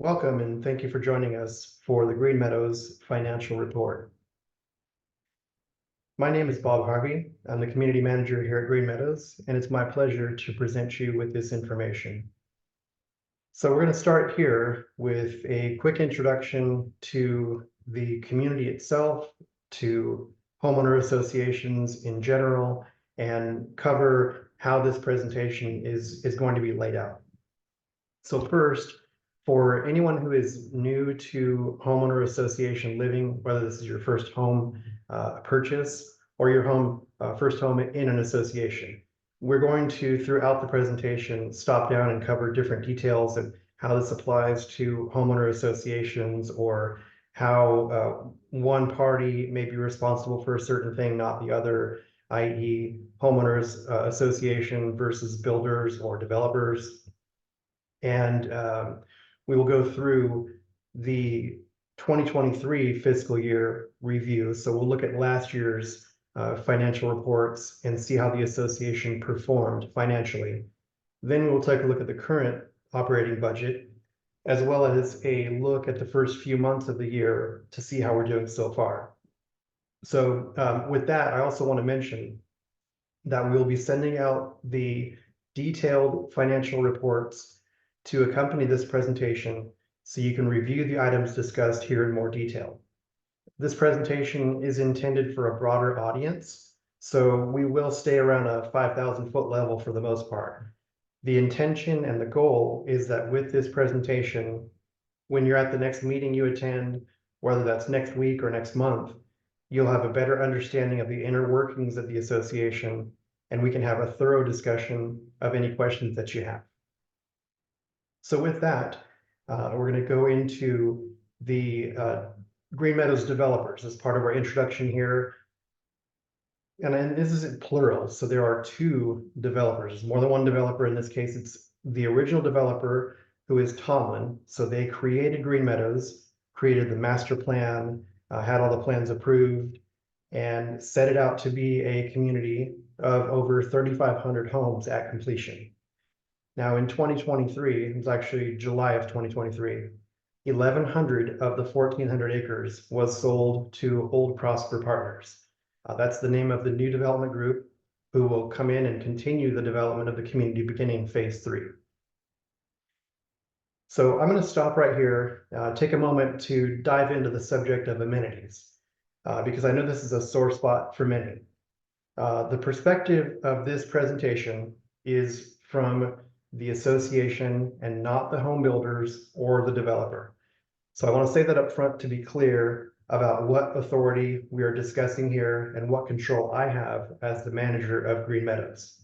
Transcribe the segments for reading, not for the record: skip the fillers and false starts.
Welcome and thank you for joining us for the Green Meadows Financial Report. My name is Bob Harvey. I'm the community manager here at Green Meadows, and it's my pleasure to present you with this information. So we're going to start here with a quick introduction to the community itself, to homeowner associations in general, and cover how this presentation is going to be laid out. So first, for anyone who is new to homeowner association living, whether this is your first home purchase or your first home in an association, we're going to, throughout the presentation, stop down and cover different details and how this applies to homeowner associations, or how one party may be responsible for a certain thing, not the other, i.e. homeowners association versus builders or developers. And we will go through the 2023 fiscal year review. So we'll look at last year's financial reports and see how the association performed financially. Then we'll take a look at the current operating budget, as well as a look at the first few months of the year to see how we're doing so far. So with that, I also want to mention that we'll be sending out the detailed financial reports to accompany this presentation so you can review the items discussed here in more detail. This presentation is intended for a broader audience, so we will stay around a 5,000-foot level for the most part. The intention and the goal is that with this presentation, when you're at the next meeting you attend, whether that's next week or next month, you'll have a better understanding of the inner workings of the association, and we can have a thorough discussion of any questions that you have. So with that, we're going to go into the Green Meadows developers as part of our introduction here. And this is plural, so there are two developers. There's more than one developer. In this case, it's the original developer, who is Tomlin. So they created Green Meadows, created the master plan, had all the plans approved, and set it out to be a community of over 3,500 homes at completion. Now in 2023, it was actually July of 2023, 1,100 of the 1,400 acres was sold to Old Prosper Partners. That's the name of the new development group who will come in and continue the development of the community beginning phase 3. So I'm going to stop right here, take a moment to dive into the subject of amenities, because I know this is a sore spot for many. The perspective of this presentation is from the association and not the home builders or the developer. So I want to say that up front to be clear about what authority we are discussing here and what control I have as the manager of Green Meadows.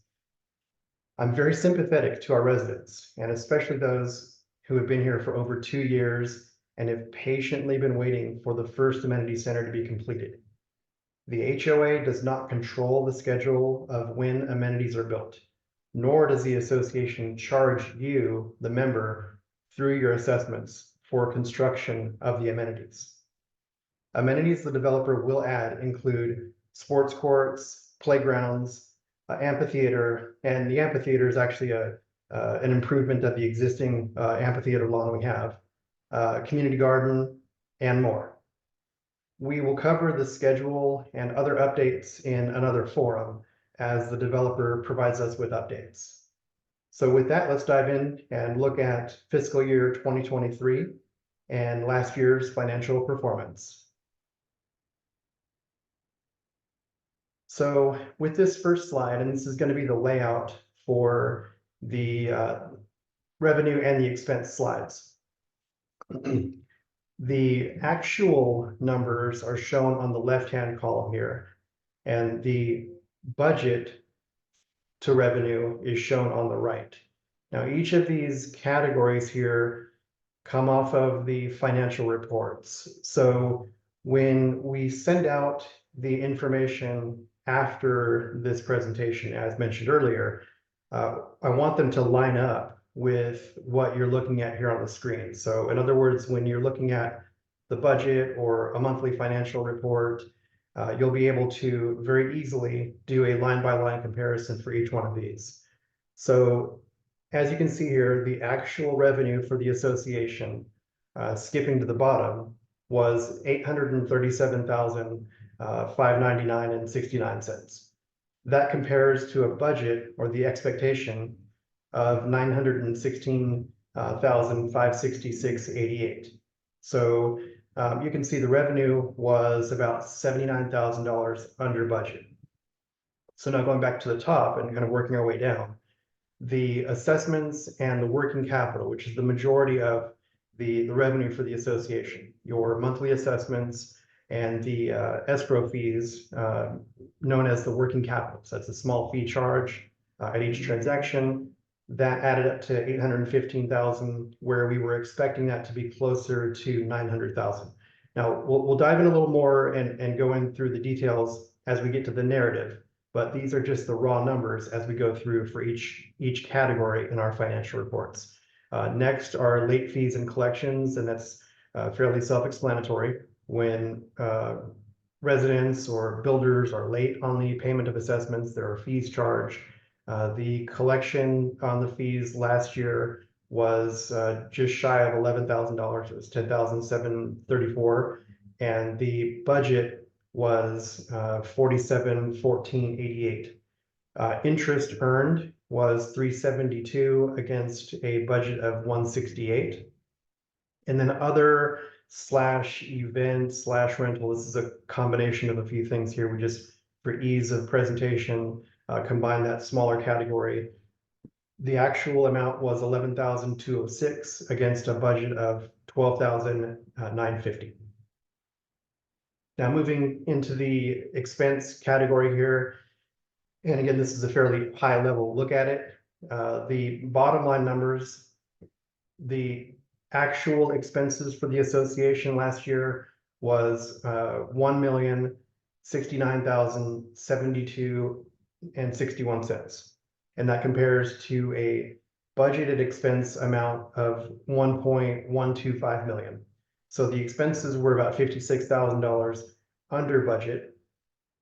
I'm very sympathetic to our residents, and especially those who have been here for over 2 years and have patiently been waiting for the first amenity center to be completed. The HOA does not control the schedule of when amenities are built, nor does the association charge you, the member, through your assessments for construction of the amenities. Amenities the developer will add include sports courts, playgrounds, amphitheater, and the amphitheater is actually an improvement of the existing amphitheater lawn we have, community garden, and more. We will cover the schedule and other updates in another forum as the developer provides us with updates. So with that, let's dive in and look at fiscal year 2023 and last year's financial performance. So with this first slide, and this is going to be the layout for the revenue and the expense slides. The actual numbers are shown on the left-hand column here, and the budget to revenue is shown on the right. Now, each of these categories here come off of the financial reports. So when we send out the information after this presentation, as mentioned earlier, I want them to line up with what you're looking at here on the screen. So in other words, when you're looking at the budget or a monthly financial report, you'll be able to very easily do a line-by-line comparison for each one of these. So as you can see here, the actual revenue for the association skipping to the bottom, was $837,599.69. That compares to a budget or the expectation of $916,566.88. So you can see the revenue was about $79,000 under budget. So now going back to the top and kind of working our way down, the assessments and the working capital, which is the majority of the revenue for the association, your monthly assessments and the escrow fees, known as the working capital. So that's a small fee charge at each transaction. That added up to $815,000, where we were expecting that to be closer to $900,000. Now we'll dive in a little more and go in through the details as we get to the narrative, but these are just the raw numbers as we go through for each category in our financial reports. Next are late fees and collections, and that's fairly self-explanatory. When residents or builders are late on the payment of assessments, there are fees charged. The collection on the fees last year was just shy of $11,000. It was $10,734, and the budget was $47,488. Interest earned was $372 against a budget of $168. And then other /event/rental, this is a combination of a few things here. We just, for ease of presentation, combine that smaller category. The actual amount was $11,206 against a budget of $12,950. Now moving into the expense category here, and again, this is a fairly high level look at it. The bottom line numbers, the actual expenses for the association last year was $1,069,072.61, and that compares to a budgeted expense amount of $1.125 million. So the expenses were about $56,000 under budget.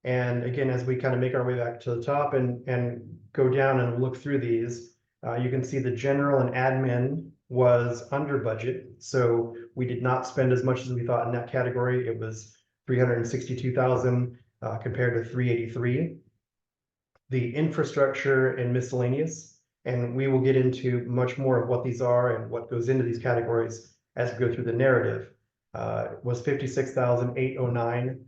And again, as we kind of make our way back to the top and go down and look through these, you can see the general and admin was under budget. So we did not spend as much as we thought in that category. It was $362,000 compared to $383,000. The infrastructure and miscellaneous, and we will get into much more of what these are and what goes into these categories as we go through the narrative, was $56,809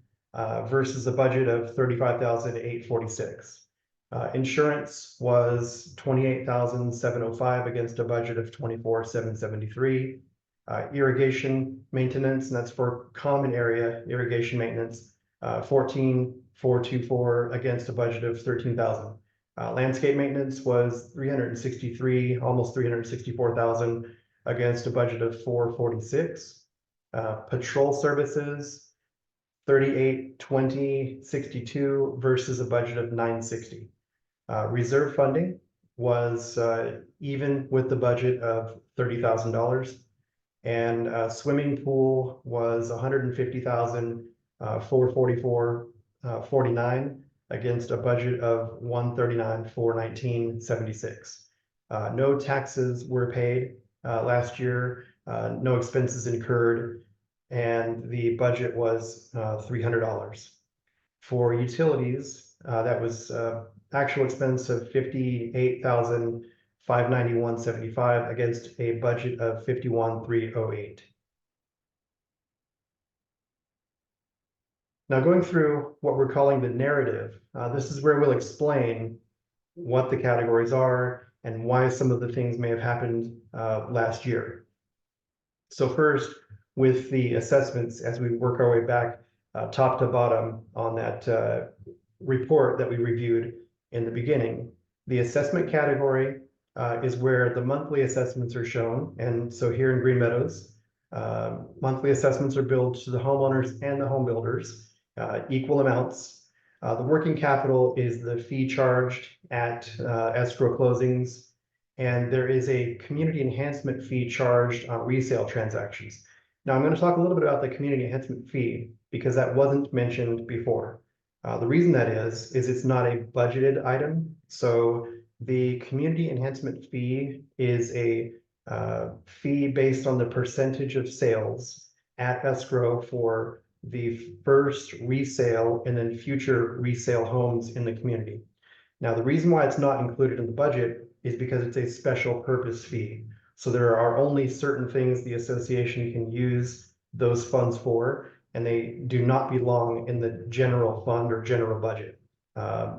versus a budget of $35,846. Insurance was $28,705 against a budget of $24,773. Irrigation maintenance, and that's for common area irrigation maintenance, $14,424 against a budget of $13,000. Landscape maintenance was $363,000, almost $364,000 against a budget of $446. Patrol services, $38,262 versus a budget of $960. Reserve funding was even with the budget of $30,000, and swimming pool was $150,444.49 against a budget of $139,419.76. No taxes were paid last year, no expenses incurred, and the budget was $300. For utilities, that was actual expense of $58,591.75 against a budget of $51,308. Now going through what we're calling the narrative, this is where we'll explain what the categories are and why some of the things may have happened last year. So first, with the assessments, as we work our way back top to bottom on that report that we reviewed in the beginning, the assessment category is where the monthly assessments are shown. And so here in Green Meadows, monthly assessments are billed to the homeowners and the home builders, equal amounts. The working capital is the fee charged at escrow closings, and there is a community enhancement fee charged on resale transactions. Now I'm going to talk a little bit about the community enhancement fee because that wasn't mentioned before. The reason that is it's not a budgeted item. So the community enhancement fee is a fee based on the percentage of sales at escrow for the first resale and then future resale homes in the community. Now, the reason why it's not included in the budget is because it's a special purpose fee. So there are only certain things the association can use those funds for, and they do not belong in the general fund or general budget.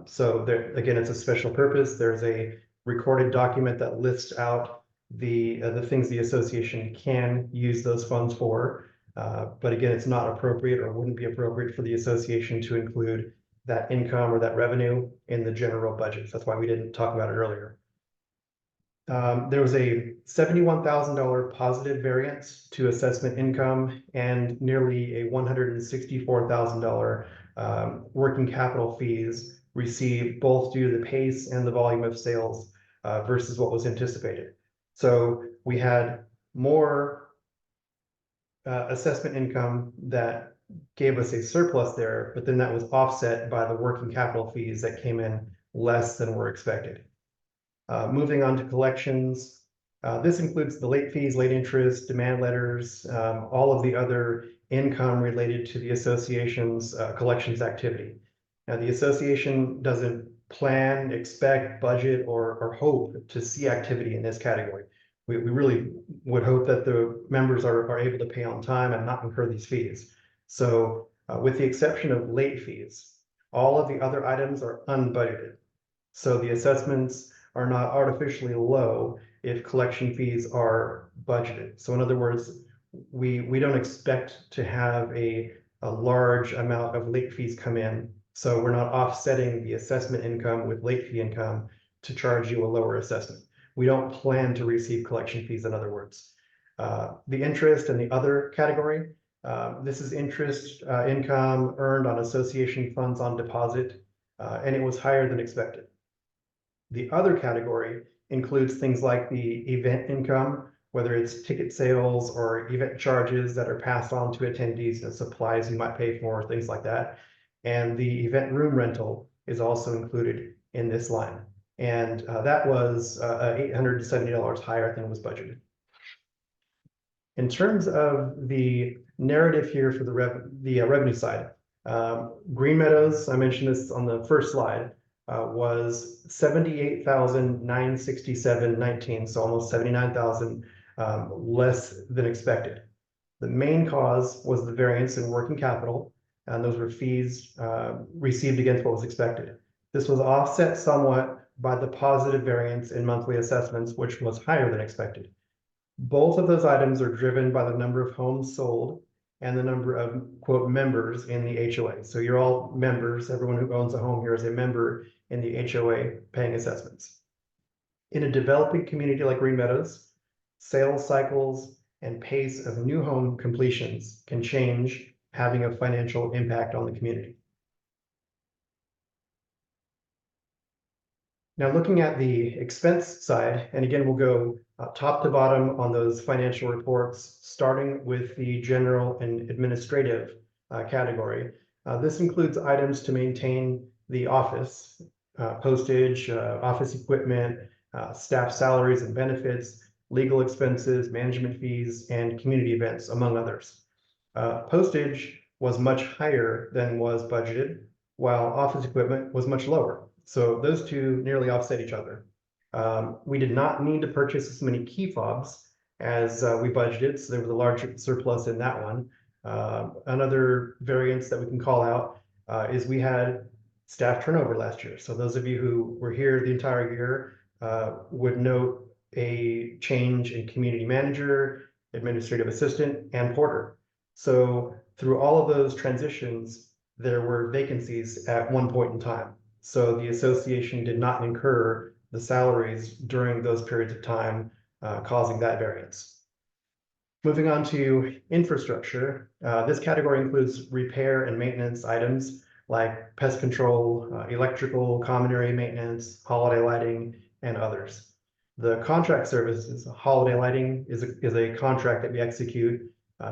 So there, again, it's a special purpose. There's a recorded document that lists out the things the association can use those funds for. But again, it's not appropriate or wouldn't be appropriate for the association to include that income or that revenue in the general budget. So that's why we didn't talk about it earlier. There was a $71,000 positive variance to assessment income and nearly a $164,000 working capital fees received, both due to the pace and the volume of sales versus what was anticipated. So we had more assessment income that gave us a surplus there, but then that was offset by the working capital fees that came in less than were expected. Moving on to collections, this includes the late fees, late interest, demand letters, all of the other income related to the association's collections activity. Now, the association doesn't plan, expect, budget, or hope to see activity in this category. We really would hope that the members are able to pay on time and not incur these fees. So with the exception of late fees, all of the other items are unbudgeted. So the assessments are not artificially low if collection fees are budgeted. So in other words, we don't expect to have a large amount of late fees come in. So we're not offsetting the assessment income with late fee income to charge you a lower assessment. We don't plan to receive collection fees, in other words. The interest and the other category, this is interest income earned on association funds on deposit, and it was higher than expected. The other category includes things like the event income, whether it's ticket sales or event charges that are passed on to attendees and supplies you might pay for, things like that. And the event room rental is also included in this line. And that was $870 higher than was budgeted. In terms of the narrative here for the revenue side, Green Meadows, I mentioned this on the first slide, was $78,967.19, so almost $79,000 less than expected. The main cause was the variance in working capital, and those were fees received against what was expected. This was offset somewhat by the positive variance in monthly assessments, which was higher than expected. Both of those items are driven by the number of homes sold and the number of, quote, members in the HOA. So you're all members. Everyone who owns a home here is a member in the HOA paying assessments. In a developing community like Green Meadows, sales cycles and pace of new home completions can change, having a financial impact on the community. Now, looking at the expense side, and again, we'll go top to bottom on those financial reports, starting with the general and administrative category. This includes items to maintain the office, postage, office equipment, staff salaries and benefits, legal expenses, management fees, and community events, among others. Postage was much higher than was budgeted, while office equipment was much lower. So those two nearly offset each other. We did not need to purchase as many key fobs as we budgeted, so there was a large surplus in that one. Another variance that we can call out is we had staff turnover last year. So those of you who were here the entire year would note a change in community manager, administrative assistant, and porter. So through all of those transitions, there were vacancies at one point in time. So the association did not incur the salaries during those periods of time, causing that variance. Moving on to infrastructure, this category includes repair and maintenance items like pest control, electrical, common area maintenance, holiday lighting, and others. The contract services, holiday lighting is a contract that we execute.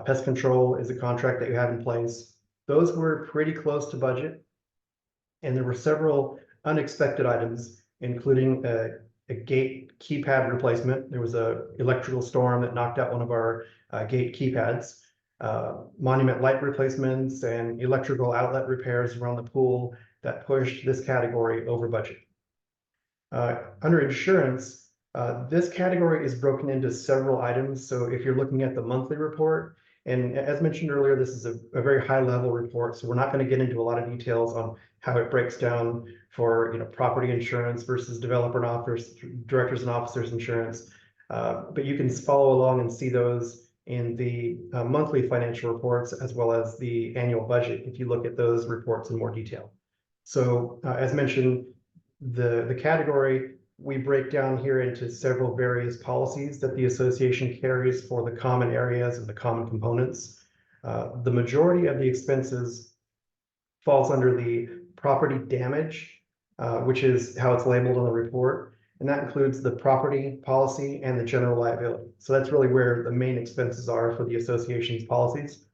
Pest control is a contract that you have in place. Those were pretty close to budget. And there were several unexpected items, including a gate keypad replacement. There was a electrical storm that knocked out one of our gate keypads. Monument light replacements and electrical outlet repairs around the pool that pushed this category over budget. Under insurance, this category is broken into several items. So if you're looking at the monthly report, and as mentioned earlier, this is a very high level report, so we're not going to get into a lot of details on how it breaks down for property insurance versus developer and officers, directors and officers insurance. But you can follow along and see those in the monthly financial reports as well as the annual budget if you look at those reports in more detail. So as mentioned, the category we break down here into several various policies that the association carries for the common areas and the common components. The majority of the expenses falls under the property damage, which is how it's labeled on the report. And that includes the property policy and the general liability. So that's really where the main expenses are for the association's policies.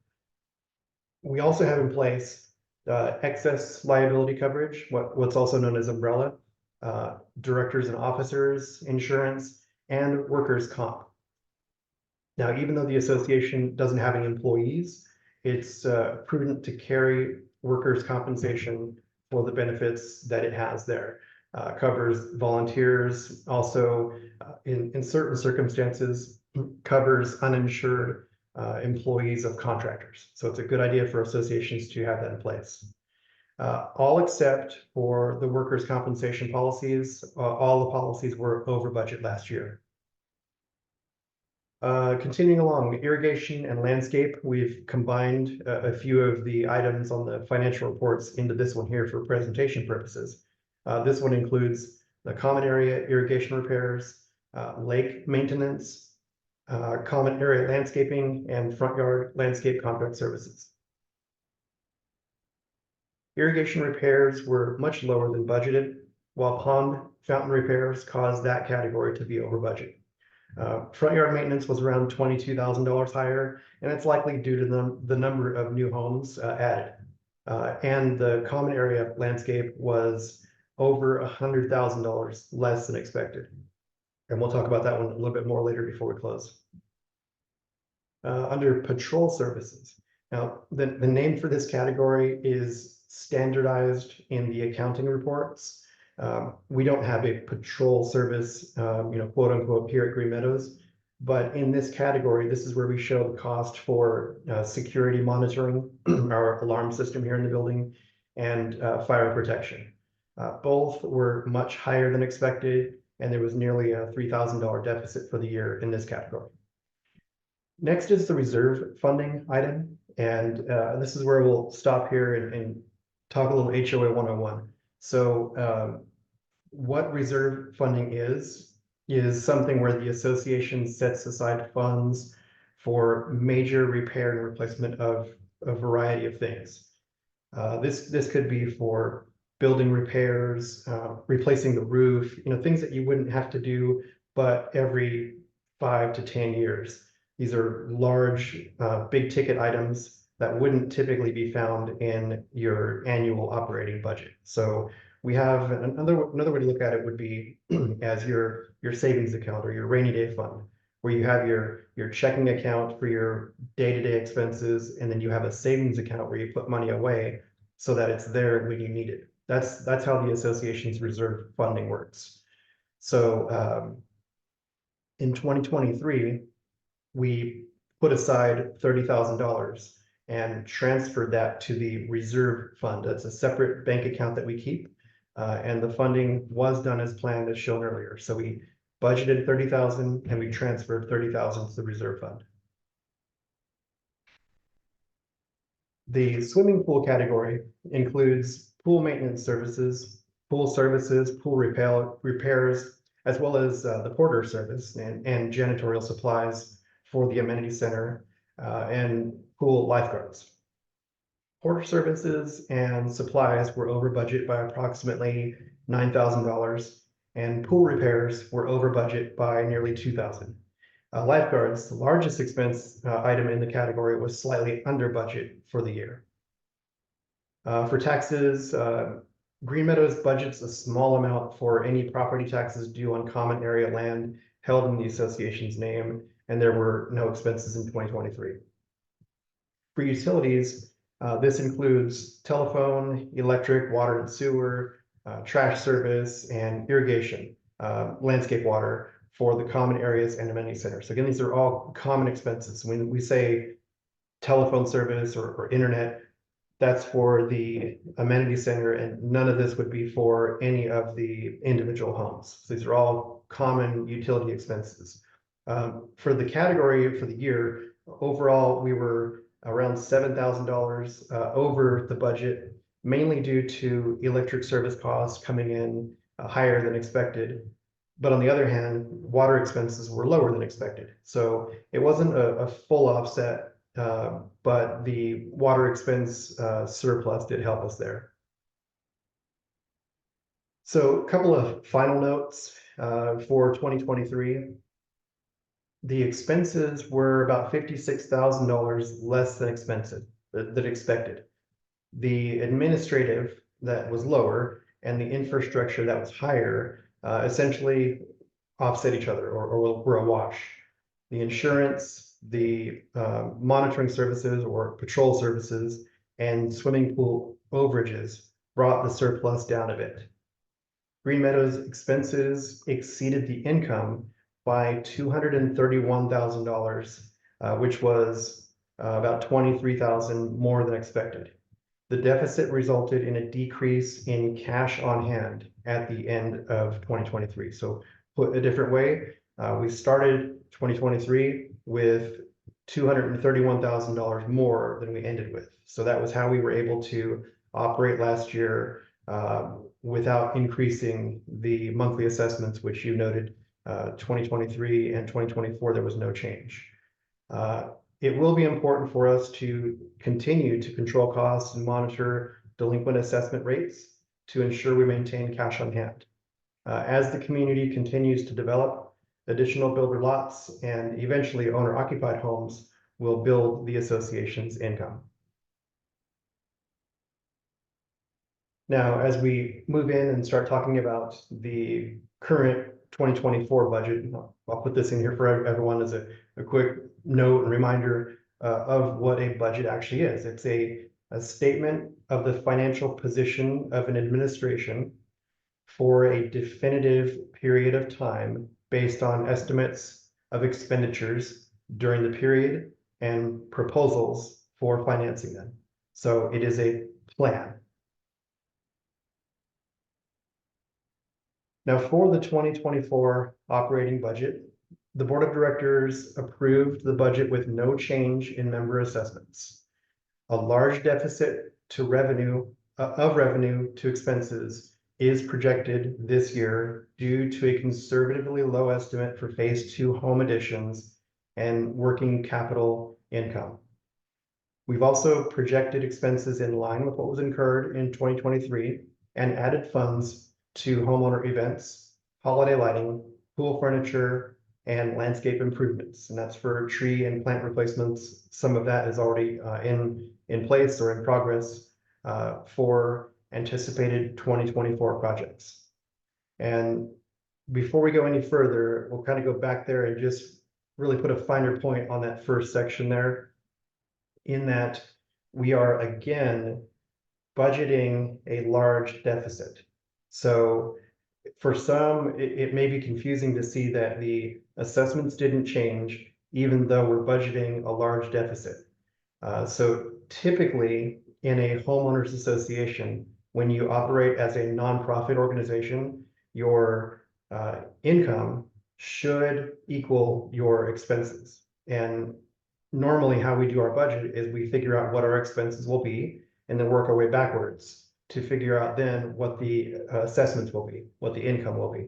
We also have in place excess liability coverage, what's also known as umbrella, directors and officers insurance, and workers' comp. Now, even though the association doesn't have any employees, it's prudent to carry workers' compensation for the benefits that it has there. Covers volunteers, also in certain circumstances, covers uninsured employees of contractors. So it's a good idea for associations to have that in place. All except for the workers' compensation policies, all the policies were over budget last year. Continuing along, irrigation and landscape, we've combined a few of the items on the financial reports into this one here for presentation purposes. This one includes the common area irrigation repairs, lake maintenance, common area landscaping, and front yard landscape contract services. Irrigation repairs were much lower than budgeted, while pond fountain repairs caused that category to be over budget. Front yard maintenance was around $22,000 higher, and it's likely due to the number of new homes added. And the common area landscape was over $100,000 less than expected. And we'll talk about that one a little bit more later before we close. Under patrol services. Now, the name for this category is standardized in the accounting reports. We don't have a patrol service, quote unquote, here at Green Meadows, but in this category, this is where we show the cost for security monitoring, our alarm system here in the building, and fire protection. Both were much higher than expected, and there was nearly a $3,000 deficit for the year in this category. Next is the reserve funding item, and this is where we'll stop here and talk a little HOA 101. So what reserve funding is something where the association sets aside funds for major repair and replacement of a variety of things. This could be for building repairs, replacing the roof, things that you wouldn't have to do, but every 5 to 10 years. These are large, big ticket items that wouldn't typically be found in your annual operating budget. So we have another way to look at it would be as your savings account or your rainy day fund, where you have your checking account for your day-to-day expenses, and then you have a savings account where you put money away so that it's there when you need it. That's how the association's reserve funding works. So in 2023, we put aside $30,000 and transferred that to the reserve fund. That's a separate bank account that we keep. And the funding was done as planned, as shown earlier. So we budgeted $30,000 and we transferred $30,000 to the reserve fund. The swimming pool category includes pool maintenance services, pool repairs, as well as the porter service and janitorial supplies for the amenity center and pool lifeguards. Porter services and supplies were over budget by approximately $9,000, and pool repairs were over budget by nearly $2,000. Lifeguards, the largest expense item in the category, was slightly under budget for the year. For taxes, Green Meadows budgets a small amount for any property taxes due on common area land held in the association's name, and there were no expenses in 2023. For utilities, this includes telephone, electric, water and sewer, trash service, and irrigation, landscape water for the common areas and amenity centers. So again, these are all common expenses. When we say telephone service or internet, that's for the amenity center, and none of this would be for any of the individual homes. So these are all common utility expenses. For the category for the year, overall, we were around $7,000 over the budget, mainly due to electric service costs coming in higher than expected. But on the other hand, water expenses were lower than expected. So it wasn't a full offset, but the water expense surplus did help us there. So a couple of final notes for 2023. The expenses were about $56,000 less than expected. The administrative that was lower and the infrastructure that was higher essentially offset each other or were a wash. The insurance, the monitoring services or patrol services, and swimming pool overages brought the surplus down a bit. Green Meadows expenses exceeded the income by $231,000, which was about $23,000 more than expected. The deficit resulted in a decrease in cash on hand at the end of 2023. So put a different way, we started 2023 with $231,000 more than we ended with. So that was how we were able to operate last year without increasing the monthly assessments, which you noted 2023 and 2024, there was no change. It will be important for us to continue to control costs and monitor delinquent assessment rates to ensure we maintain cash on hand. As the community continues to develop, additional builder lots and eventually owner-occupied homes will build the association's income. Now, as we move in and start talking about the current 2024 budget, I'll put this in here for everyone as a quick note and reminder of what a budget actually is. It's a statement of the financial position of an administration for a definitive period of time based on estimates of expenditures during the period and proposals for financing them. So it is a plan. Now, for the 2024 operating budget, the board of directors approved the budget with no change in member assessments. A large deficit to revenue to expenses is projected this year due to a conservatively low estimate for phase 2 home additions and working capital income. We've also projected expenses in line with what was incurred in 2023 and added funds to homeowner events, holiday lighting, pool furniture, and landscape improvements. And that's for tree and plant replacements. Some of that is already in place or in progress for anticipated 2024 projects. And before we go any further, we'll kind of go back there and just really put a finer point on that first section there, in that we are again budgeting a large deficit. So for some, it may be confusing to see that the assessments didn't change, even though we're budgeting a large deficit. So typically in a homeowners association, when you operate as a nonprofit organization, your income should equal your expenses. And normally how we do our budget is we figure out what our expenses will be and then work our way backwards to figure out then what the assessments will be, what the income will be.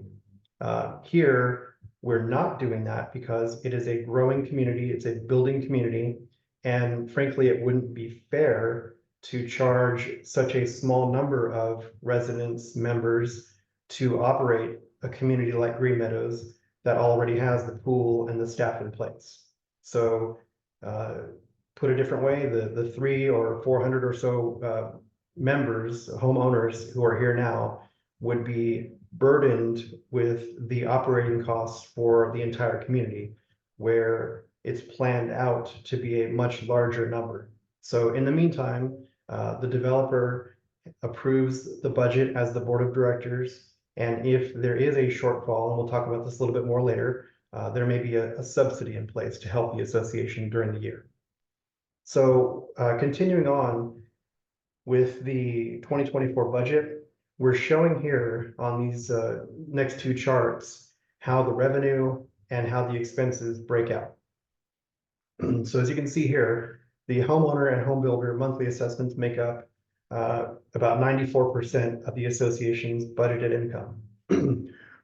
Here, we're not doing that because it is a growing community, it's a building community, and frankly, it wouldn't be fair to charge such a small number of residents, members, to operate a community like Green Meadows that already has the pool and the staff in place. So put a different way, the 300 or 400 or so members, homeowners who are here now would be burdened with the operating costs for the entire community, where it's planned out to be a much larger number. So in the meantime, the developer approves the budget as the board of directors. And if there is a shortfall, and we'll talk about this a little bit more later, there may be a subsidy in place to help the association during the year. So continuing on with the 2024 budget, we're showing here on these next two charts how the revenue and how the expenses break out. So as you can see here, the homeowner and home builder monthly assessments make up about 94% of the association's budgeted income.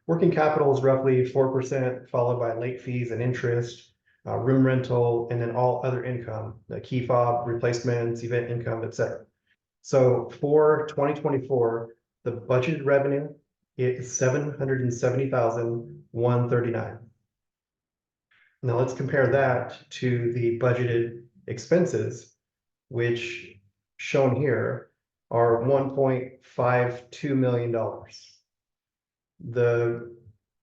Working capital is roughly 4%, followed by late fees and interest, room rental, and then all other income, the key fob, replacements, event income, etc. So for 2024, the budgeted revenue is $770,139. Now let's compare that to the budgeted expenses, which shown here are $1.52 million. The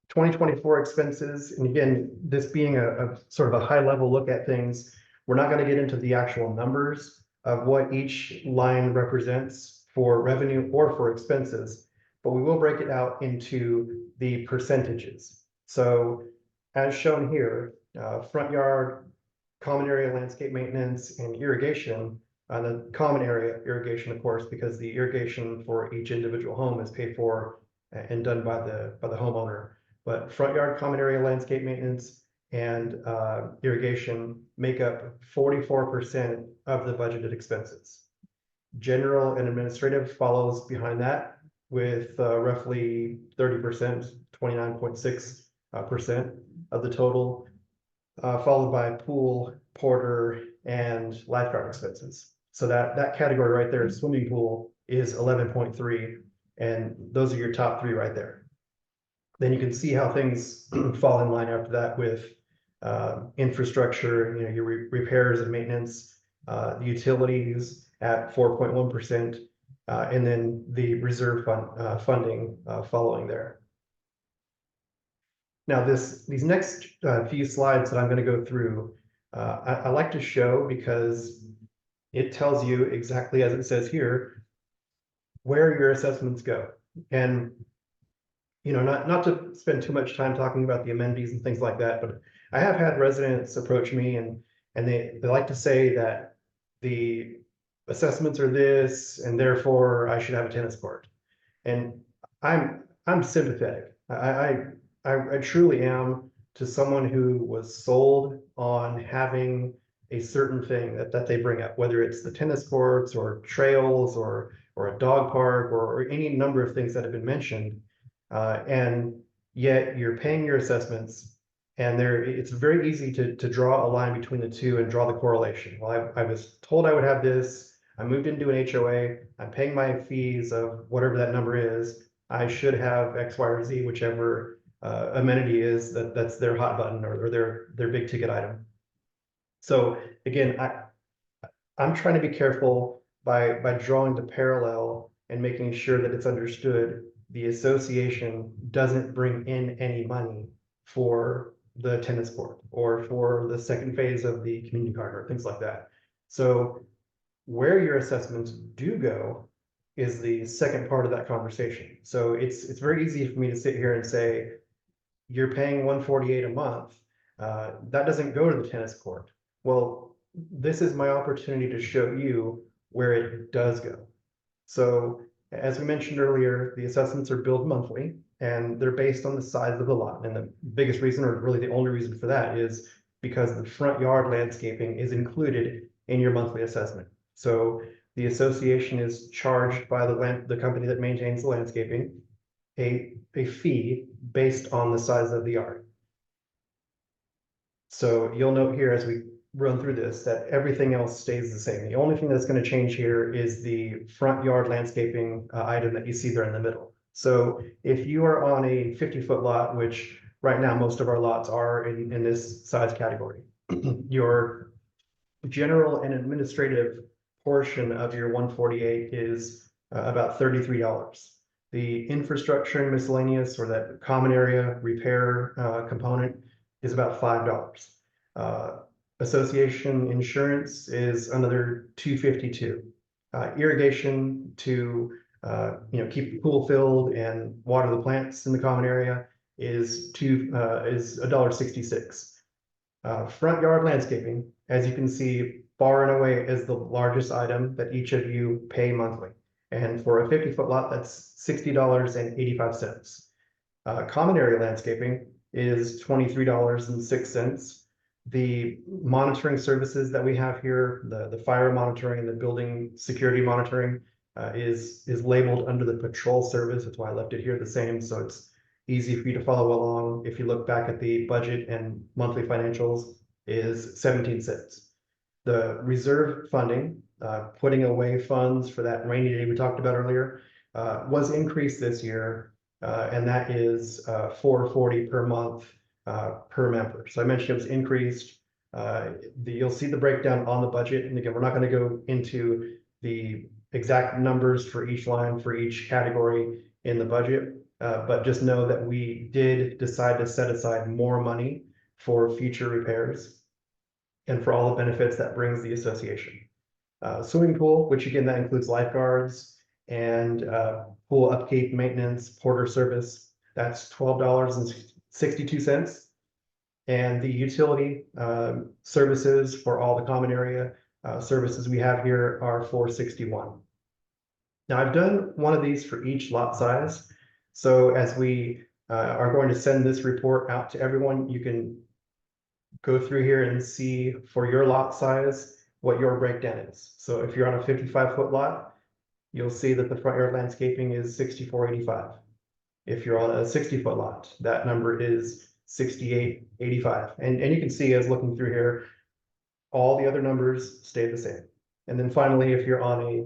2024 expenses, and again, this being a sort of a high level look at things, we're not going to get into the actual numbers of what each line represents for revenue or for expenses, but we will break it out into the percentages. So as shown here, front yard, common area landscape maintenance, and irrigation. The common area irrigation, of course, because the irrigation for each individual home is paid for and done by the homeowner. But front yard, common area landscape maintenance, and irrigation make up 44% of the budgeted expenses. General and administrative follows behind that with roughly 30%, 29.6% of the total, followed by pool, porter, and lifeguard expenses. So that category right there, swimming pool, is 11.3, and those are your top three right there. Then you can see how things fall in line after that with infrastructure, your repairs and maintenance, the utilities at 4.1%, and then the reserve funding following there. Now these next few slides that I'm going to go through, I like to show because it tells you exactly as it says here, where your assessments go. And not to spend too much time talking about the amenities and things like that, but I have had residents approach me and they like to say that the assessments are this, and therefore I should have a tennis court. And I'm sympathetic. I truly am to someone who was sold on having a certain thing that they bring up, whether it's the tennis courts or trails or a dog park or any number of things that have been mentioned. And yet you're paying your assessments, and it's very easy to draw a line between the two and draw the correlation. Well, I was told I would have this. I moved into an HOA. I'm paying my fees of whatever that number is. I should have X, Y, or Z, whichever amenity is that's their hot button or their big ticket item. So again, I'm trying to be careful by drawing the parallel and making sure that it's understood the association doesn't bring in any money for the tennis court or for the second phase of the community garden or things like that. So where your assessments do go is the second part of that conversation. So it's very easy for me to sit here and say, you're paying $148 a month. That doesn't go to the tennis court. Well, this is my opportunity to show you where it does go. So as we mentioned earlier, the assessments are billed monthly, and they're based on the size of the lot. And the biggest reason, or really the only reason for that, is because the front yard landscaping is included in your monthly assessment. So the association is charged by the company that maintains the landscaping a fee based on the size of the yard. So you'll note here as we run through this that everything else stays the same. The only thing that's going to change here is the front yard landscaping item that you see there in the middle. So if you are on a 50-foot lot, which right now most of our lots are in this size category, your general and administrative portion of your 148 is about $33. The infrastructure and miscellaneous, or that common area repair component, is about $5. Association insurance is another $2.52. Irrigation to keep the pool filled and water the plants in the common area is $1.66. Front yard landscaping, as you can see, far and away is the largest item that each of you pay monthly. And for a 50-foot lot, that's $60.85. Common area landscaping is $23.06. The monitoring services that we have here, the fire monitoring and the building security monitoring, is labeled under the patrol service. That's why I left it here the same, so it's easy for you to follow along. If you look back at the budget and monthly financials, is 17 cents. The reserve funding, putting away funds for that rainy day we talked about earlier, was increased this year, and that is $4.40 per month per member. So I mentioned it was increased. You'll see the breakdown on the budget, and again, we're not going to go into the exact numbers for each line for each category in the budget. But just know that we did decide to set aside more money for future repairs and for all the benefits that brings the association. Swimming pool, which again, that includes lifeguards and pool upkeep, maintenance, porter service, that's $12.62. And the utility services for all the common area services we have here are $4.61. Now, I've done one of these for each lot size. So as we are going to send this report out to everyone, you can go through here and see for your lot size what your breakdown is. So if you're on a 55-foot lot, you'll see that the front yard landscaping is $64.85. If you're on a 60-foot lot, that number is $68.85. And you can see, as looking through here, all the other numbers stay the same. And then finally, if you're on a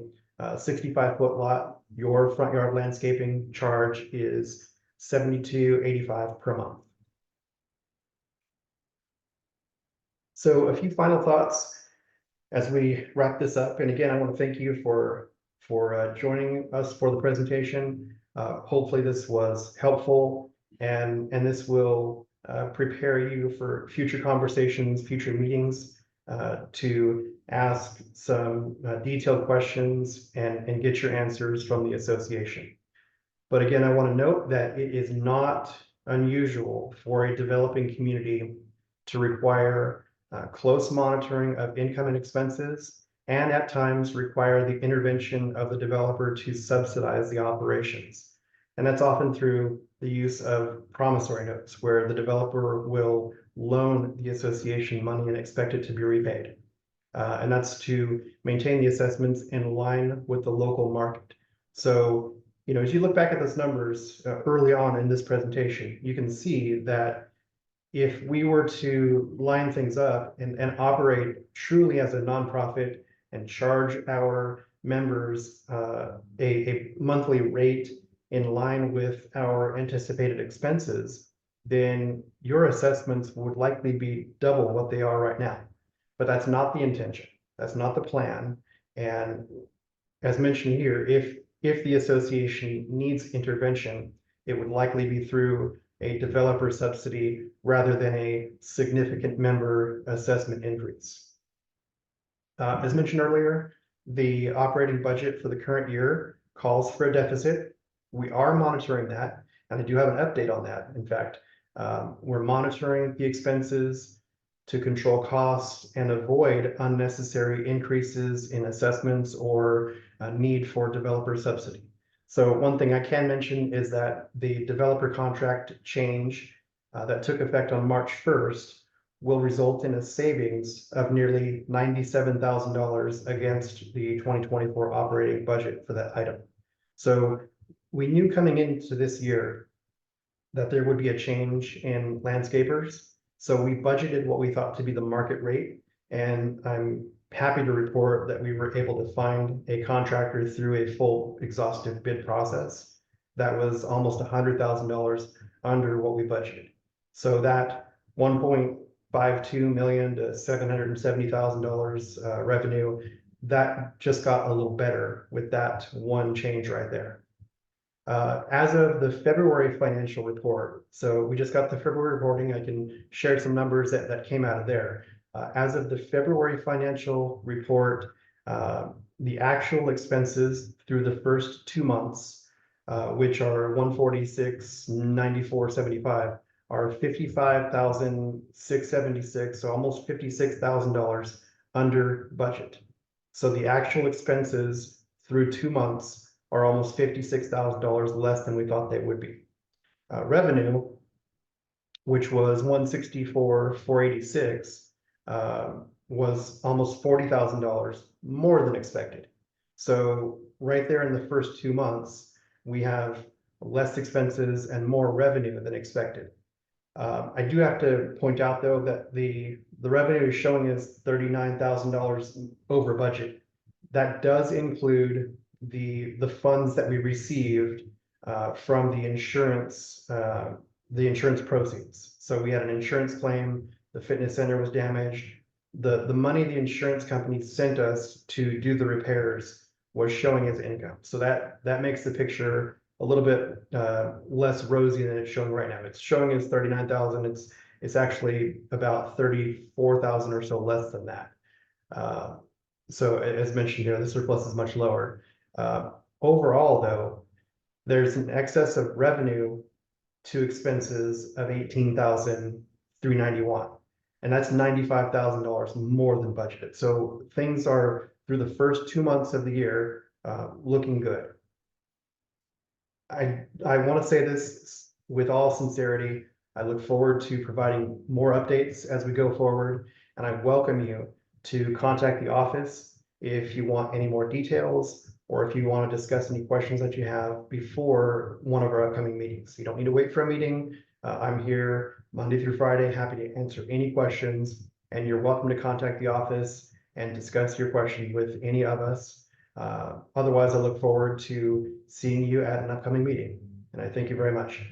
65-foot lot, your front yard landscaping charge is $72.85 per month. So a few final thoughts as we wrap this up. And again, I want to thank you for joining us for the presentation. Hopefully this was helpful, and this will prepare you for future conversations, future meetings, to ask some detailed questions and get your answers from the association. But again, I want to note that it is not unusual for a developing community to require close monitoring of income and expenses, and at times require the intervention of the developer to subsidize the operations. And that's often through the use of promissory notes, where the developer will loan the association money and expect it to be repaid. And that's to maintain the assessments in line with the local market. So, as you look back at those numbers early on in this presentation, you can see that if we were to line things up and operate truly as a nonprofit and charge our members a monthly rate in line with our anticipated expenses, then your assessments would likely be double what they are right now. But that's not the intention. That's not the plan. And as mentioned here, if the association needs intervention, it would likely be through a developer subsidy rather than a significant member assessment increase. As mentioned earlier, the operating budget for the current year calls for a deficit. We are monitoring that, and I do have an update on that. In fact, we're monitoring the expenses to control costs and avoid unnecessary increases in assessments or need for developer subsidy. So one thing I can mention is that the developer contract change that took effect on March 1st will result in a savings of nearly $97,000 against the 2024 operating budget for that item. So we knew coming into this year that there would be a change in landscapers. So we budgeted what we thought to be the market rate, and I'm happy to report that we were able to find a contractor through a full exhaustive bid process that was almost $100,000 under what we budgeted. So that $1.52 million to $770,000 revenue, that just got a little better with that one change right there. As of the February financial report, so we just got the February reporting, I can share some numbers that came out of there. As of the February financial report, the actual expenses through the first 2 months, which are 146,9475, are 55,676, so almost $56,000 under budget. So the actual expenses through 2 months are almost $56,000 less than we thought they would be. Revenue, which was 164,486, was almost $40,000 more than expected. So right there in the first 2 months, we have less expenses and more revenue than expected. I do have to point out though that the revenue is showing us $39,000 over budget. That does include the funds that we received from the insurance proceeds. So we had an insurance claim, the fitness center was damaged. The money the insurance company sent us to do the repairs was showing as income. So that makes the picture a little bit less rosy than it's showing right now. It's showing as 39,000. It's actually about 34,000 or so less than that. So as mentioned here, the surplus is much lower. Overall, though, there's an excess of revenue to expenses of 18,391, and that's $95,000 more than budgeted. So things are, through the first 2 months of the year, looking good. I want to say this with all sincerity. I look forward to providing more updates as we go forward, and I welcome you to contact the office if you want any more details or if you want to discuss any questions that you have before one of our upcoming meetings. You don't need to wait for a meeting. I'm here Monday through Friday, happy to answer any questions, and you're welcome to contact the office and discuss your question with any of us. Otherwise, I look forward to seeing you at an upcoming meeting, and I thank you very much.